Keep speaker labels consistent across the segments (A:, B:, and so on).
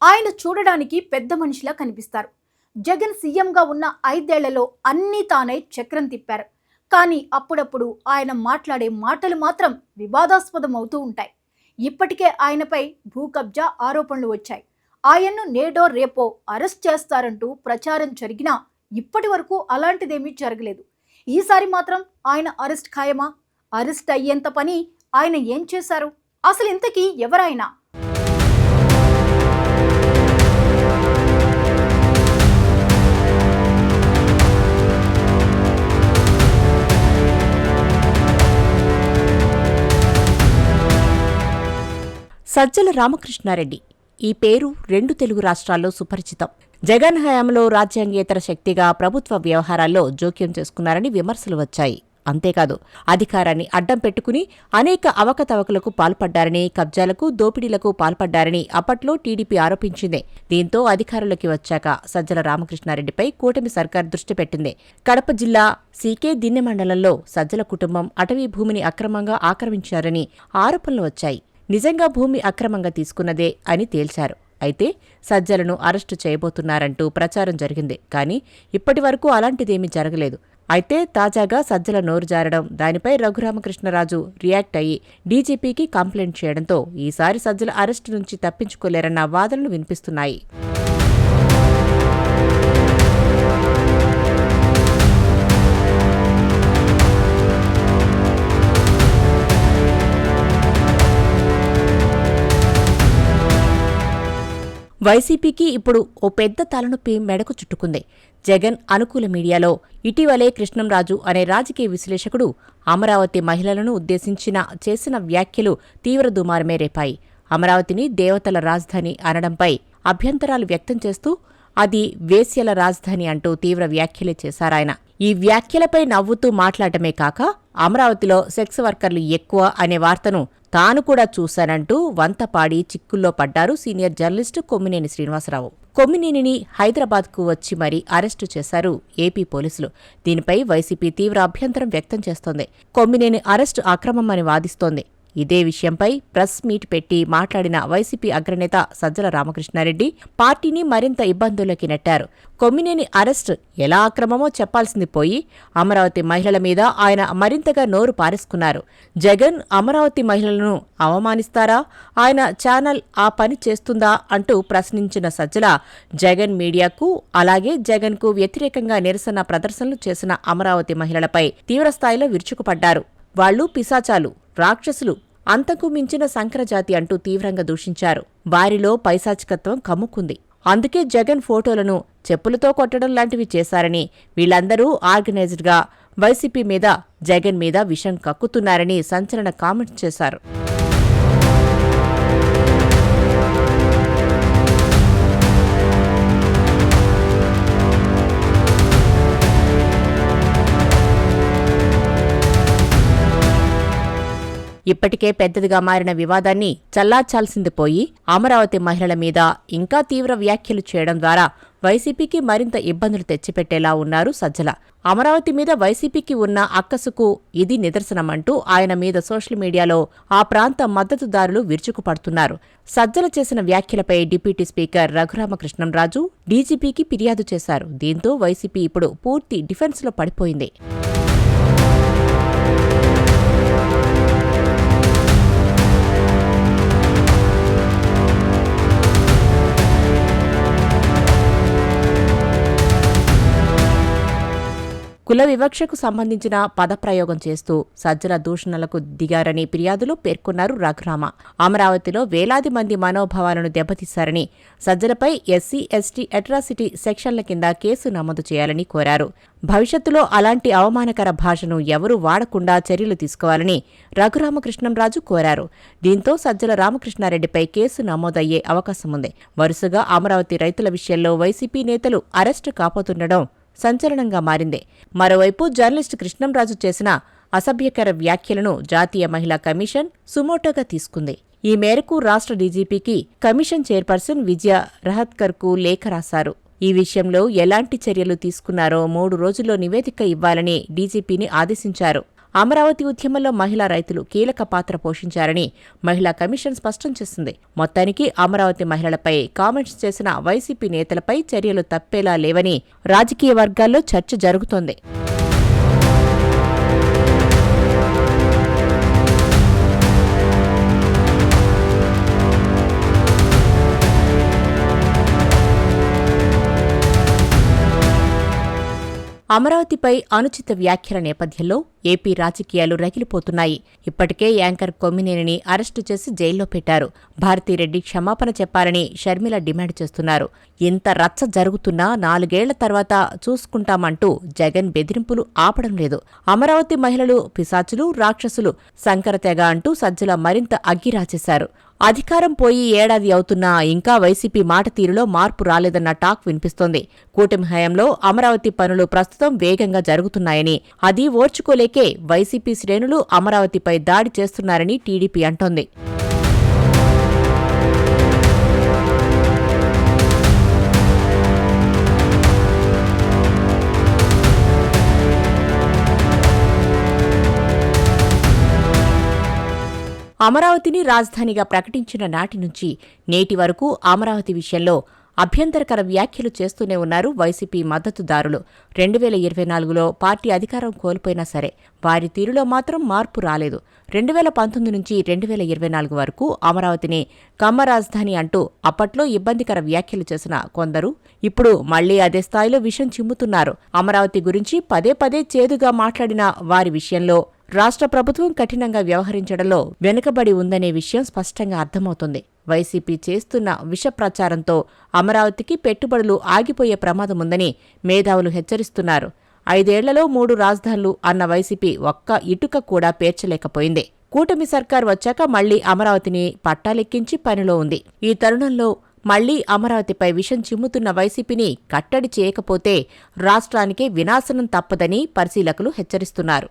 A: ఆయన చూడడానికి పెద్ద మనిషిలా కనిపిస్తారు. జగన్ సీఎంగా ఉన్న 5 ఏళ్లలో అన్నీ తానై చక్రం తిప్పారు. కానీ అప్పుడప్పుడు ఆయన మాట్లాడే మాటలు మాత్రం వివాదాస్పదం అవుతూ ఉంటాయి. ఇప్పటికే ఆయనపై భూ కబ్జా ఆరోపణలు వచ్చాయి. ఆయన్ను నేడో రేపో అరెస్ట్ చేస్తారంటూ ప్రచారం జరిగినా ఇప్పటి వరకు అలాంటిదేమీ జరగలేదు. ఈసారి మాత్రం ఆయన అరెస్ట్ ఖాయమా? అరెస్ట్ అయ్యేంత పని ఆయన ఏం చేశారు? అసలు ఇంతకీ ఎవరాయన?
B: సజ్జల రామకృష్ణారెడ్డి ఈ పేరు 2 తెలుగు రాష్ట్రాల్లో సుపరిచితం. జగన్ హయాంలో రాజ్యాంగేతర శక్తిగా ప్రభుత్వ వ్యవహారాల్లో జోక్యం చేసుకున్నారని విమర్శలు వచ్చాయి. అంతేకాదు, అధికారాన్ని అడ్డం పెట్టుకుని అనేక అవకతవకలకు పాల్పడ్డారని, కబ్జాలకు, దోపిడీలకు పాల్పడ్డారని అప్పట్లో టీడీపీ ఆరోపించింది. దీంతో అధికారంలోకి వచ్చాక సజ్జల రామకృష్ణారెడ్డిపై కూటమి సర్కార్ దృష్టి పెట్టింది. కడప జిల్లా సీకే దిన్నె మండలంలో సజ్జల కుటుంబం అటవీ భూమిని అక్రమంగా ఆక్రమించారని ఆరోపణలు వచ్చాయి. నిజంగా భూమి అక్రమంగా తీసుకున్నదే అని తేల్చారు. అయితే సజ్జలను అరెస్టు చేయబోతున్నారంటూ ప్రచారం జరిగింది. కానీ ఇప్పటి వరకు అలాంటిదేమీ జరగలేదు. అయితే తాజాగా సజ్జల నోరు జారడం, దానిపై రఘురామకృష్ణరాజు రియాక్ట్ అయ్యి డీజీపీకి కంప్లైంట్ చేయడంతో ఈసారి సజ్జల అరెస్టు నుంచి తప్పించుకోలేరన్న వాదనలు వినిపిస్తున్నాయి. వైసీపీకి ఇప్పుడు ఓ పెద్ద తలనొప్పి మెడకు చుట్టుకుంది. జగన్ అనుకూల మీడియాలో ఇటీవలే కృష్ణంరాజు అనే రాజకీయ విశ్లేషకుడు అమరావతి మహిళలను చేసిన వ్యాఖ్యలు తీవ్ర దుమారమే రేపాయి. అమరావతిని దేవతల రాజధాని అనడంపై అభ్యంతరాలు వ్యక్తం చేస్తూ అది వేశ్యల రాజధాని అంటూ తీవ్ర వ్యాఖ్యలే చేశారాయన. ఈ వ్యాఖ్యలపై నవ్వుతూ మాట్లాడటమే కాక అమరావతిలో సెక్స్ వర్కర్లు ఎక్కువ అనే వార్తను తాను కూడా చూశానంటూ వంతపాడి చిక్కుల్లో పడ్డారు సీనియర్ జర్నలిస్టు కొమ్మినేని శ్రీనివాసరావు. కొమ్మినేనిని హైదరాబాద్కు వచ్చి మరీ అరెస్టు చేశారు ఏపీ పోలీసులు. దీనిపై వైసీపీ తీవ్ర అభ్యంతరం వ్యక్తం చేస్తోంది. కొమ్మినేని అరెస్టు అక్రమమని వాదిస్తోంది. ఇదే విషయంపై ప్రెస్ మీట్ పెట్టి మాట్లాడిన వైసీపీ అగ్రనేత సజ్జల రామకృష్ణారెడ్డి పార్టీని మరింత ఇబ్బందుల్లోకి నెట్టారు. కొమ్మినేని అరెస్ట్ ఎలా అక్రమమో చెప్పాల్సింది పోయి అమరావతి మహిళల మీద ఆయన మరింతగా నోరు పారేసుకున్నారు. జగన్ అమరావతి మహిళలను అవమానిస్తారా? ఆయన ఛానల్ ఆ పని చేస్తుందా అంటూ ప్రశ్నించిన సజ్జల జగన్ మీడియాకు, అలాగే జగన్కు వ్యతిరేకంగా నిరసన ప్రదర్శనలు చేసిన అమరావతి మహిళలపై తీవ్రస్థాయిలో విరుచుకుపడ్డారు. వాళ్లు పిశాచాలు, రాక్షసులు, అంతకు మించిన సంకరజాతి అంటూ తీవ్రంగా దూషించారు. వారిలో పైశాచికత్వం కమ్ముకుంది. అందుకే జగన్ ఫోటోలను చెప్పులతో కొట్టడం లాంటివి చేశారని, వీళ్లందరూ ఆర్గనైజ్డ్గా వైసీపీ మీద, జగన్ మీద విషం కక్కుతున్నారని సంచలన కామెంట్స్ చేశారు. ఇప్పటికే పెద్దదిగా మారిన వివాదాన్ని చల్లార్చాల్సింది పోయి అమరావతి మహిళల మీద ఇంకా తీవ్ర వ్యాఖ్యలు చేయడం ద్వారా వైసీపీకి మరింత ఇబ్బందులు తెచ్చిపెట్టేలా ఉన్నారు సజ్జల. అమరావతి మీద వైసీపీకి ఉన్న అక్కసుకు ఇది నిదర్శనమంటూ ఆయన మీద సోషల్ మీడియాలో ఆ ప్రాంత మద్దతుదారులు విరుచుకుపడుతున్నారు. సజ్జల చేసిన వ్యాఖ్యలపై డిప్యూటీ స్పీకర్ రఘురామకృష్ణంరాజు డీజీపీకి ఫిర్యాదు చేశారు. దీంతో వైసీపీ ఇప్పుడు పూర్తి డిఫెన్స్లో పడిపోయింది. కుల వివక్షకు సంబంధించిన పదప్రయోగం చేస్తూ సజ్జల దూషణలకు దిగారని ఫిర్యాదులో పేర్కొన్నారు రఘురామ. అమరావతిలో వేలాది మంది మనోభావాలను దెబ్బతీశారని, సజ్జలపై ఎస్సీ, ఎస్టీ అట్రాసిటీ సెక్షన్ల కింద కేసు నమోదు చేయాలని కోరారు. భవిష్యత్తులో అలాంటి అవమానకర భాషను ఎవరూ వాడకుండా చర్యలు తీసుకోవాలని రఘురామకృష్ణంరాజు కోరారు. దీంతో సజ్జల రామకృష్ణారెడ్డిపై కేసు నమోదయ్యే అవకాశముంది. వరుసగా అమరావతి రైతుల విషయంలో వైసీపీ నేతలు అరెస్టు కాపోతుండడం సంచలనంగా మారింది. మరోవైపు జర్నలిస్టు కృష్ణంరాజు చేసిన అసభ్యకర వ్యాఖ్యలను జాతీయ మహిళా కమిషన్ సుమోటోగా తీసుకుంది. ఈ మేరకు రాష్ట్ర డీజీపీకి కమిషన్ చైర్పర్సన్ విజయ రహత్కర్కు లేఖ రాశారు. ఈ విషయంలో ఎలాంటి చర్యలు తీసుకున్నారో 3 రోజుల్లో నివేదిక ఇవ్వాలని డీజీపీని ఆదేశించారు. అమరావతి ఉద్యమంలో మహిళా రైతులు కీలక పాత్ర పోషించారని మహిళా కమిషన్ స్పష్టం చేసింది. మొత్తానికి అమరావతి మహిళలపై కామెంట్స్ చేసిన వైసీపీ నేతలపై చర్యలు తప్పేలా లేవని రాజకీయ వర్గాల్లో చర్చ జరుగుతోంది. అమరావతిపై అనుచిత వ్యాఖ్యల నేపథ్యంలో ఏపీ రాజకీయాలు రగిలిపోతున్నాయి. ఇప్పటికే యాంకర్ కొమ్మినేనిని అరెస్టు చేసి జైల్లో పెట్టారు. భారతిరెడ్డి క్షమాపణ చెప్పాలని షర్మిల డిమాండ్ చేస్తున్నారు. ఇంత రచ్చ జరుగుతున్నా 4 ఏళ్ల తర్వాత చూసుకుంటామంటూ జగన్ బెదిరింపులు ఆపడం లేదు. అమరావతి మహిళలు పిశాచులు, రాక్షసులు, సంకరతెగ అంటూ సజ్జల మరింత అగ్గిరాచేశారు. అధికారం పోయి ఏడాది అవుతున్నా ఇంకా వైసీపీ మాట తీరులో మార్పు రాలేదన్న టాక్ వినిపిస్తోంది. కూటమి హయాంలో అమరావతి పనులు ప్రస్తుతం వేగంగా జరుగుతున్నాయని, అది ఓర్చుకోలేకే వైసీపీ శ్రేణులు అమరావతిపై దాడి చేస్తున్నారని టీడీపీ అంటోంది. అమరావతిని రాజధానిగా ప్రకటించిన నాటి నుంచి నేటి వరకు అమరావతి విషయంలో అభ్యంతరకర వ్యాఖ్యలు చేస్తూనే ఉన్నారు వైసీపీ మద్దతుదారులు. 2024లో పార్టీ అధికారం కోల్పోయినా సరే వారి తీరులో మాత్రం మార్పు రాలేదు. 2019 నుంచి 2024 వరకు అమరావతిని కమ్మ రాజధాని అంటూ అప్పట్లో ఇబ్బందికర వ్యాఖ్యలు చేసిన కొందరు ఇప్పుడు మళ్లీ అదే స్థాయిలో విషం చిమ్ముతున్నారు. అమరావతి గురించి పదే పదే చేదుగా మాట్లాడిన వారి విషయంలో రాష్ట్ర ప్రభుత్వం కఠినంగా వ్యవహరించడంలో వెనుకబడి ఉందనే విషయం స్పష్టంగా అర్థమవుతోంది. వైసీపీ చేస్తున్న విష ప్రచారంతో అమరావతికి పెట్టుబడులు ఆగిపోయే ప్రమాదముందని మేధావులు హెచ్చరిస్తున్నారు. 5 ఏళ్లలో 3 రాజధానులు అన్న వైసీపీ ఒక్క ఇటుక కూడా పేర్చలేకపోయింది. కూటమి సర్కార్ వచ్చాక మళ్లీ అమరావతిని పట్టాలెక్కించి పనిలో ఉంది. ఈ తరుణంలో మళ్లీ అమరావతిపై విషం చిమ్ముతున్న వైసీపీని కట్టడి చేయకపోతే రాష్ట్రానికే వినాశనం తప్పదని పరిశీలకులు హెచ్చరిస్తున్నారు.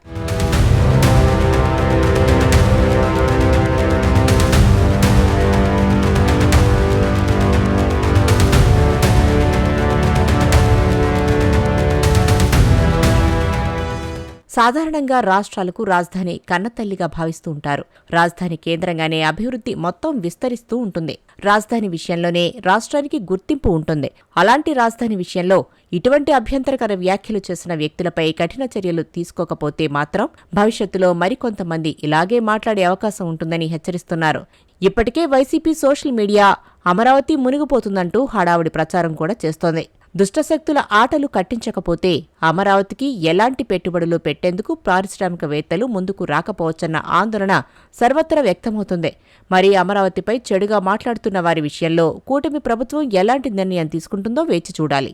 B: సాధారణంగా రాష్ట్రాలకు రాజధాని కన్నతల్లిగా భావిస్తూ ఉంటారు. రాజధాని కేంద్రంగానే అభివృద్ధి మొత్తం విస్తరిస్తూ ఉంటుంది. రాజధాని విషయంలోనే రాష్ట్రానికి గుర్తింపు ఉంటుంది. అలాంటి రాజధాని విషయంలో ఇటువంటి అభ్యంతరకర వ్యాఖ్యలు చేసిన వ్యక్తులపై కఠిన చర్యలు తీసుకోకపోతే మాత్రం భవిష్యత్తులో మరికొంతమంది ఇలాగే మాట్లాడే అవకాశం ఉంటుందని హెచ్చరిస్తున్నారు. ఇప్పటికే వైసీపీ సోషల్ మీడియా అమరావతి మునిగిపోతుందంటూ హడావుడి ప్రచారం కూడా చేస్తోంది. దుష్టశక్తుల ఆటలు కట్టించకపోతే అమరావతికి ఎలాంటి పెట్టుబడులు పెట్టేందుకు పారిశ్రామికవేత్తలు ముందుకు రాకపోవచ్చన్న ఆందోళన సర్వత్రా వ్యక్తమవుతుంది. మరి అమరావతిపై చెడుగా మాట్లాడుతున్న వారి విషయంలో కూటమి ప్రభుత్వం ఎలాంటి నిర్ణయం తీసుకుంటుందో వేచి చూడాలి.